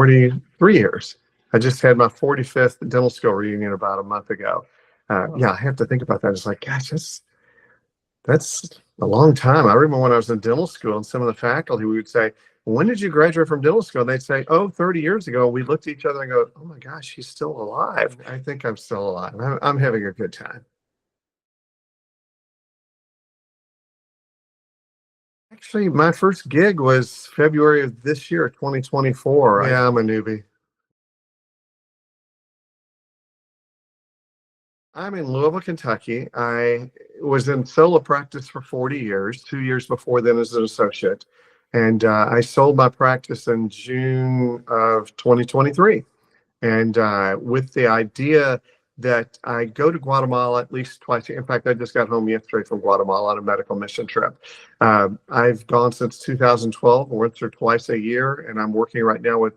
43 years. I just had my 45th dental school reunion about a month ago. Yeah, I have to think about that. It's like, gosh, that's a long time. I remember when I was in dental school and some of the faculty, we would say, when did you graduate from dental school? And they'd say, oh, 30 years ago. We looked at each other and go, oh my gosh, he's still alive. I think I'm still alive. I'm having a good time. Actually, my first gig was February of this year, 2024. Yeah, I'm a newbie. I'm in Louisville, Kentucky. I was in solo practice for 40 years, 2 years before then as an associate. And I sold my practice in June of 2023. And with the idea that I go to Guatemala at least twice. In fact, I just got home yesterday from Guatemala on a medical mission trip. I've gone since 2012, once or twice a year, and I'm working right now with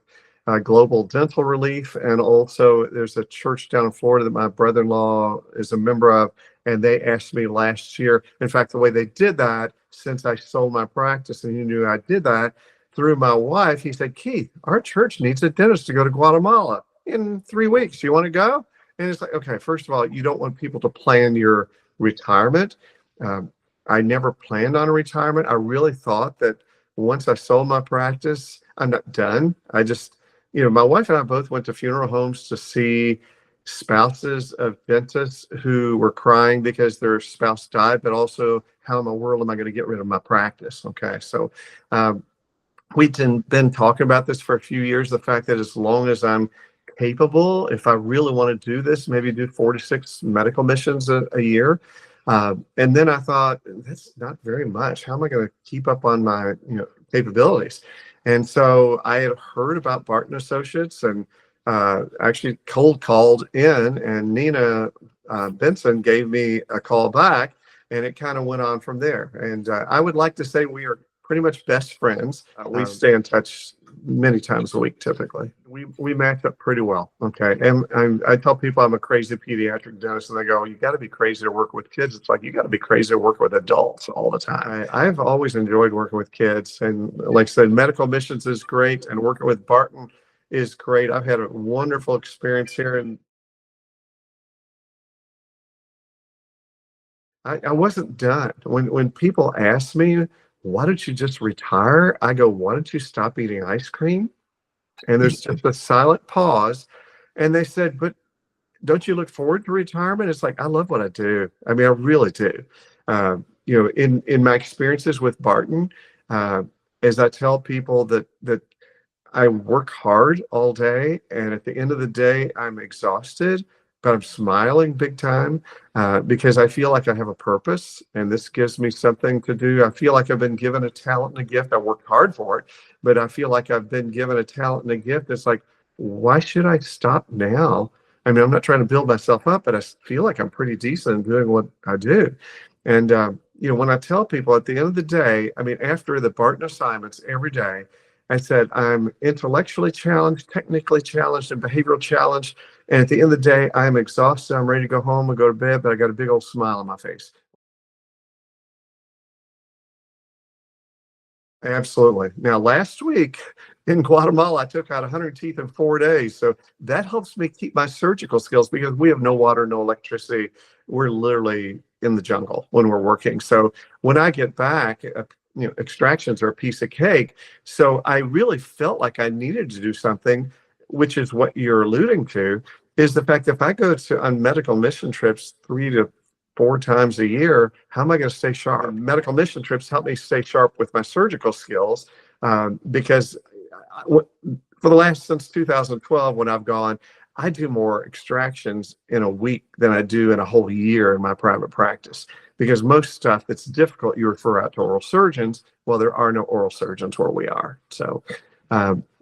Global Dental Relief. And also there's a church down in Florida that my brother-in-law is a member of, and they asked me last year. In fact, the way they did that, since I sold my practice and he knew I did that, through my wife, he said, Keith, our church needs a dentist to go to Guatemala in 3 weeks. You want to go? And it's like, okay, first of all, you don't want people to plan your retirement. I never planned on a retirement. I really thought that once I sold my practice, I'm not done. I just, my wife and I both went to funeral homes to see spouses of dentists who were crying because their spouse died, but also how in the world am I going to get rid of my practice? Okay. So, we've been talking about this for a few years, the fact that as long as I'm capable, if I really want to do this, maybe do 4 to 6 medical missions a year. And then I thought, that's not very much. How am I going to keep up on my capabilities? And so I had heard about Barton Associates and actually cold called in, and Nina Benson gave me a call back, and it kind of went on from there. And I would like to say we are pretty much best friends. We stay in touch many times a week, typically. We match up pretty well. Okay. And I tell people I'm a crazy pediatric dentist, and they go, you got to be crazy to work with kids. It's like, you got to be crazy to work with adults all the time. I've always enjoyed working with kids. And like I said, medical missions is great, and working with Barton is great. I've had a wonderful experience here. And I wasn't done. When people ask me, why don't you just retire? I go, why don't you stop eating ice cream? And there's just a silent pause. And they said, but don't you look forward to retirement? It's like, I love what I do. I mean, I really do. In my experiences with Barton, as I tell people that I work hard all day, and at the end of the day, I'm exhausted, but I'm smiling big time because I feel like I have a purpose, and this gives me something to do. I feel like I've been given a talent and a gift. I worked hard for it, but I feel like I've been given a talent and a gift. It's like, why should I stop now? I mean, I'm not trying to build myself up, but I feel like I'm pretty decent in doing what I do. And, when I tell people at the end of the day, I mean, after the Barton assignments every day, I said, I'm intellectually challenged, technically challenged, and behavioral challenged. And at the end of the day, I'm exhausted. I'm ready to go home and go to bed, but I got a big old smile on my face. Absolutely. Now, last week in Guatemala, I took out 100 teeth in 4 days. So that helps me keep my surgical skills because we have no water, no electricity. We're literally in the jungle when we're working. So when I get back, extractions are a piece of cake. So I really felt like I needed to do something, which is what you're alluding to, is the fact that if I go on medical mission trips 3 to 4 times a year, how am I going to stay sharp? Medical mission trips help me stay sharp with my surgical skills because for the last, since 2012, when I've gone, I do more extractions in a week than I do in a whole year in my private practice. Because most stuff that's difficult, you refer out to oral surgeons. Well, there are no oral surgeons where we are. So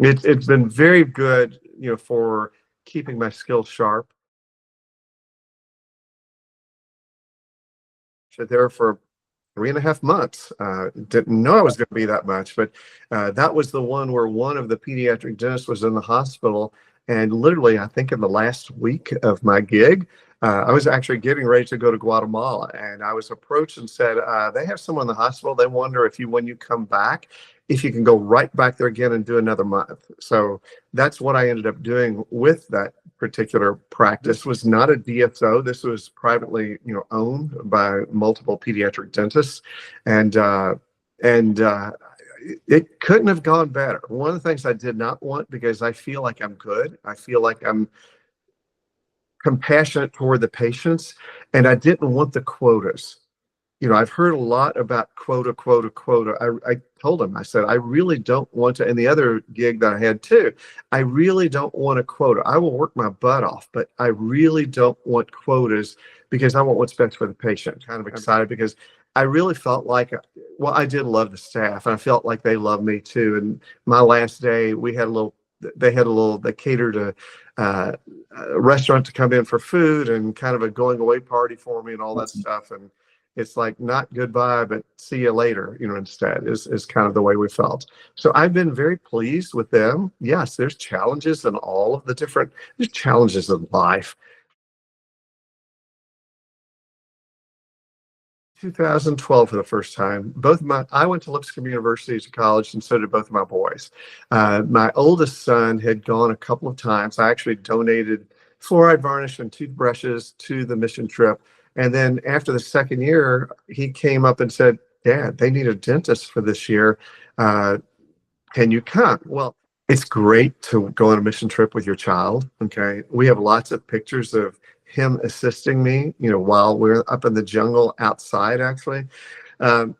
it's been very good, for keeping my skills sharp. So there for 3.5 months. Didn't know I was going to be that much, but that was the one where one of the pediatric dentists was in the hospital. And literally, I think in the last week of my gig, I was actually getting ready to go to Guatemala, and I was approached and said, they have someone in the hospital. They wonder if when you come back, if you can go right back there again and do another month. So that's what I ended up doing with that particular practice. Was not a DSO. This was privately, owned by multiple pediatric dentists, and it couldn't have gone better. One of the things I did not want, because I feel like I'm good, I feel like I'm compassionate toward the patients, and I didn't want the quotas. I've heard a lot about quota, quota, quota. I told him, I said, I really don't want to, and the other gig that I had too, I really don't want a quota. I will work my butt off, but I really don't want quotas because I want what's best for the patient. Kind of excited because I really felt like, well, I did love the staff, and I felt like they loved me too. And my last day, they catered a restaurant to come in for food and kind of a going away party for me and all that stuff. And it's like, not goodbye, but see you later, instead is kind of the way we felt. So I've been very pleased with them. Yes, there's challenges in there's challenges in life. 2012 for the first time. I went to Lipscomb University to college, and so did both of my boys. My oldest son had gone a couple of times. I actually donated fluoride varnish and toothbrushes to the mission trip. And then after the second year, he came up and said, Dad, they need a dentist for this year. Can you come? Well, it's great to go on a mission trip with your child. Okay. We have lots of pictures of him assisting me, while we're up in the jungle outside, actually. And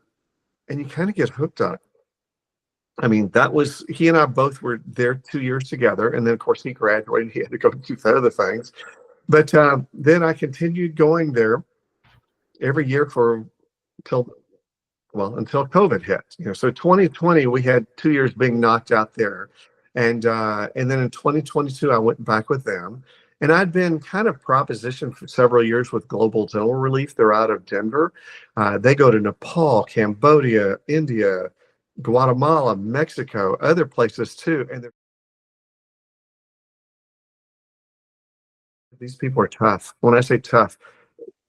you kind of get hooked on it. I mean, he and I both were there 2 years together. And then, of course, he graduated. He had to go do other things. But then I continued going there every year until COVID hit. So 2020, we had 2 years being knocked out there. And then in 2022, I went back with them. And I'd been kind of propositioned for several years with Global Dental Relief. They're out of Denver. They go to Nepal, Cambodia, India, Guatemala, Mexico, other places too. And these people are tough. When I say tough,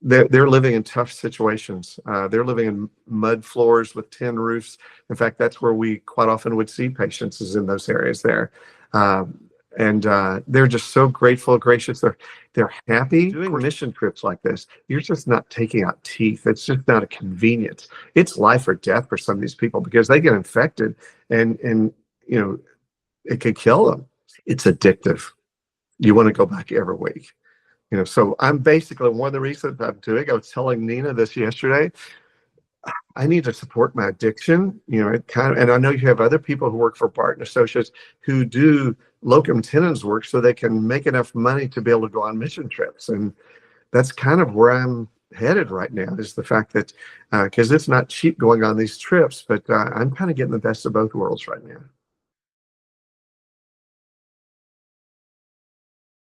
they're living in tough situations. They're living in mud floors with tin roofs. In fact, that's where we quite often would see patients, is in those areas there. And they're just so grateful, gracious. They're happy. Doing mission trips like this, you're just not taking out teeth. It's just not a convenience. It's life or death for some of these people, because they get infected and it could kill them. It's addictive. You want to go back every week. So I'm basically, one of the reasons I'm doing, I was telling Nina this yesterday, I need to support my addiction, and I know you have other people who work for Barton Associates who do Locum Tenens work so they can make enough money to be able to go on mission trips. And that's kind of where I'm headed right now, is the fact that, because it's not cheap going on these trips, but I'm kind of getting the best of both worlds right now.